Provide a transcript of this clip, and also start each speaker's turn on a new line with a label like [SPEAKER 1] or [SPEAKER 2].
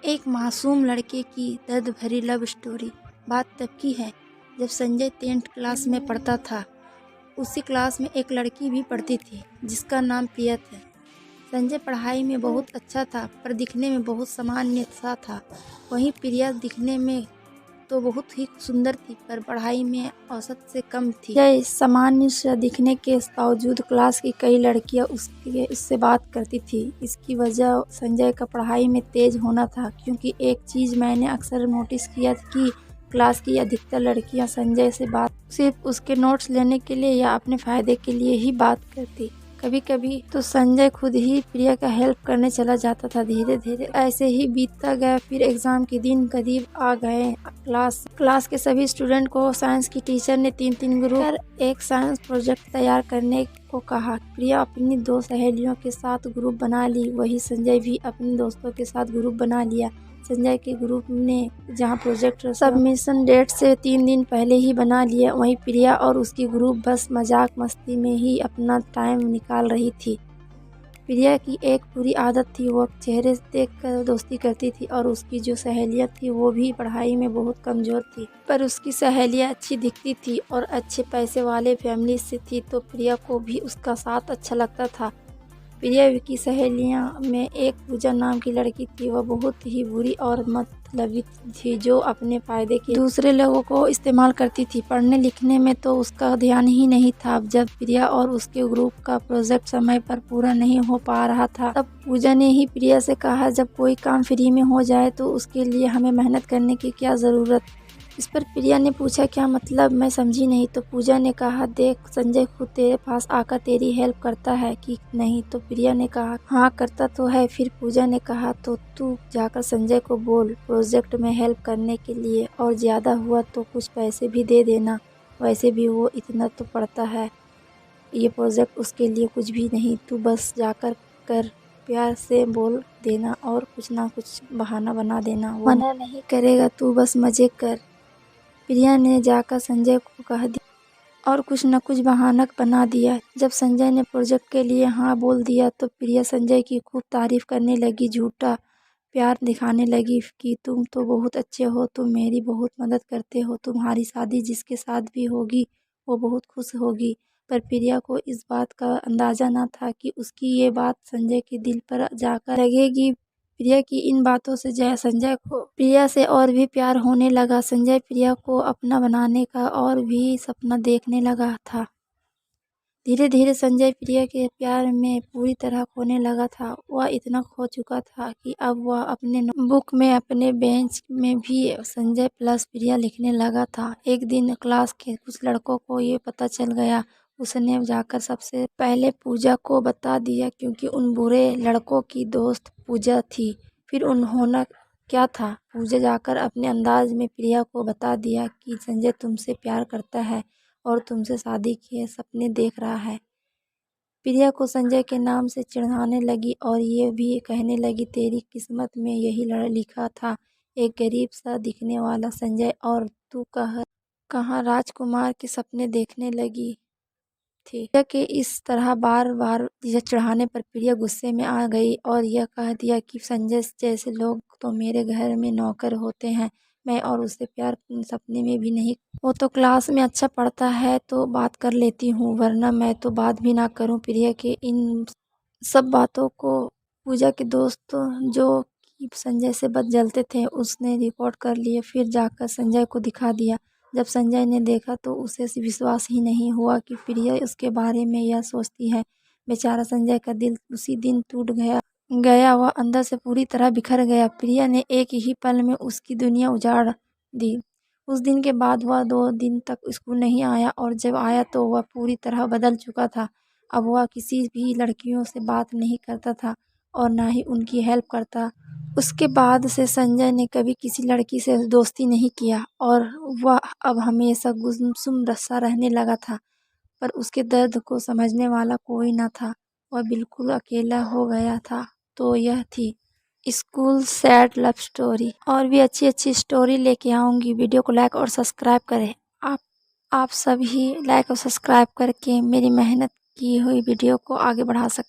[SPEAKER 1] एक मासूम लड़के की दर्द भरी लव स्टोरी। बात तब की है जब संजय 10th क्लास में पढ़ता था। उसी क्लास में एक लड़की भी पढ़ती थी जिसका नाम प्रिया था। संजय पढ़ाई में बहुत अच्छा था पर दिखने में बहुत सामान्य सा था। वहीं प्रिया दिखने में तो बहुत ही सुंदर थी पर पढ़ाई में औसत से कम थी। संजय सामान्य से दिखने के बावजूद क्लास की कई लड़कियां उससे बात करती थी। इसकी वजह संजय का पढ़ाई में तेज होना था, क्योंकि एक चीज़ मैंने अक्सर नोटिस किया कि क्लास की अधिकतर लड़कियां संजय से बात सिर्फ उसके नोट्स लेने के लिए या अपने फ़ायदे के लिए ही बात करती। कभी कभी तो संजय खुद ही प्रिया का हेल्प करने चला जाता था। धीरे धीरे ऐसे ही बीतता गया। फिर एग्जाम के दिन करीब आ गए। क्लास के सभी स्टूडेंट को साइंस की टीचर ने 3-3 ग्रुप कर एक साइंस प्रोजेक्ट तैयार करने को कहा। प्रिया अपनी 2 सहेलियों के साथ ग्रुप बना ली, वही संजय भी अपने दोस्तों के साथ ग्रुप बना लिया। संजय के ग्रुप ने जहां प्रोजेक्ट सबमिशन डेट से 3 दिन पहले ही बना लिया, वहीं प्रिया और उसकी ग्रुप बस मजाक मस्ती में ही अपना टाइम निकाल रही थी। प्रिया की एक बुरी आदत थी, वो चेहरे देखकर दोस्ती करती थी और उसकी जो सहेलियां थी वो भी पढ़ाई में बहुत कमज़ोर थी। पर उसकी सहेलियां अच्छी दिखती थी और अच्छे पैसे वाले फैमिली से थी, तो प्रिया को भी उसका साथ अच्छा लगता था। प्रिया की सहेलियां में एक पूजा नाम की लड़की थी। वह बहुत ही बुरी और मतलबी थी, जो अपने फ़ायदे के दूसरे लोगों को इस्तेमाल करती थी। पढ़ने लिखने में तो उसका ध्यान ही नहीं था। जब प्रिया और उसके ग्रुप का प्रोजेक्ट समय पर पूरा नहीं हो पा रहा था, तब पूजा ने ही प्रिया से कहा, जब कोई काम फ्री में हो जाए तो उसके लिए हमें मेहनत करने की क्या ज़रूरत। इस पर प्रिया ने पूछा, क्या मतलब, मैं समझी नहीं। तो पूजा ने कहा, देख संजय खुद तेरे पास आकर तेरी हेल्प करता है कि नहीं। तो प्रिया ने कहा, हाँ करता तो है। फिर पूजा ने कहा, तो तू जाकर संजय को बोल प्रोजेक्ट में हेल्प करने के लिए, और ज़्यादा हुआ तो कुछ पैसे भी दे देना। वैसे भी वो इतना तो पढ़ता है, ये प्रोजेक्ट उसके लिए कुछ भी नहीं। तू बस जाकर कर, प्यार से बोल देना और कुछ ना कुछ बहाना बना देना, वो मना नहीं करेगा। तू बस मज़े कर। प्रिया ने जाकर संजय को कह दिया और कुछ न कुछ बहाना बना दिया। जब संजय ने प्रोजेक्ट के लिए हाँ बोल दिया तो प्रिया संजय की खूब तारीफ करने लगी, झूठा प्यार दिखाने लगी कि तुम तो बहुत अच्छे हो, तुम मेरी बहुत मदद करते हो, तुम्हारी शादी जिसके साथ भी होगी वो बहुत खुश होगी। पर प्रिया को इस बात का अंदाज़ा न था कि उसकी ये बात संजय के दिल पर जाकर लगेगी। प्रिया की इन बातों से संजय को प्रिया से और भी प्यार होने लगा। संजय प्रिया को अपना बनाने का और भी सपना देखने लगा था। धीरे धीरे संजय प्रिया के प्यार में पूरी तरह खोने लगा था। वह इतना खो चुका था कि अब वह अपने बुक में, अपने बेंच में भी संजय प्लस प्रिया लिखने लगा था। एक दिन क्लास के कुछ लड़कों को ये पता चल गया। उसने जाकर सबसे पहले पूजा को बता दिया, क्योंकि उन बुरे लड़कों की दोस्त पूजा थी। फिर उन्होंने क्या था, पूजा जाकर अपने अंदाज में प्रिया को बता दिया कि संजय तुमसे प्यार करता है और तुमसे शादी के सपने देख रहा है। प्रिया को संजय के नाम से चिढ़ाने लगी और ये भी कहने लगी, तेरी किस्मत में यही लिखा था, एक गरीब सा दिखने वाला संजय, और तू कहाँ राजकुमार के सपने देखने लगी थी। प्रिया के इस तरह बार बार यह चिढ़ाने पर प्रिया गुस्से में आ गई और यह कह दिया कि संजय जैसे लोग तो मेरे घर में नौकर होते हैं, मैं और उससे प्यार सपने में भी नहीं। वो तो क्लास में अच्छा पढ़ता है तो बात कर लेती हूँ, वरना मैं तो बात भी ना करूँ। प्रिया के इन सब बातों को पूजा के दोस्तों, जो कि संजय से बद जलते थे, उसने रिकॉर्ड कर लिए। फिर जाकर संजय को दिखा दिया। जब संजय ने देखा तो उसे विश्वास ही नहीं हुआ कि प्रिया उसके बारे में यह सोचती है। बेचारा संजय का दिल उसी दिन टूट गया। वह अंदर से पूरी तरह बिखर गया। प्रिया ने एक ही पल में उसकी दुनिया उजाड़ दी। उस दिन के बाद वह 2 दिन तक स्कूल नहीं आया, और जब आया तो वह पूरी तरह बदल चुका था। अब वह किसी भी लड़कियों से बात नहीं करता था और ना ही उनकी हेल्प करता। उसके बाद से संजय ने कभी किसी लड़की से दोस्ती नहीं किया और वह अब हमेशा गुमसुम सा रहने लगा था। पर उसके दर्द को समझने वाला कोई न था। वह बिल्कुल अकेला हो गया था। तो यह थी स्कूल सैड लव स्टोरी। और भी अच्छी अच्छी स्टोरी लेके आऊँगी। वीडियो को लाइक और सब्सक्राइब करें। आप सभी लाइक और सब्सक्राइब करके मेरी मेहनत की हुई वीडियो को आगे बढ़ा सकते हैं।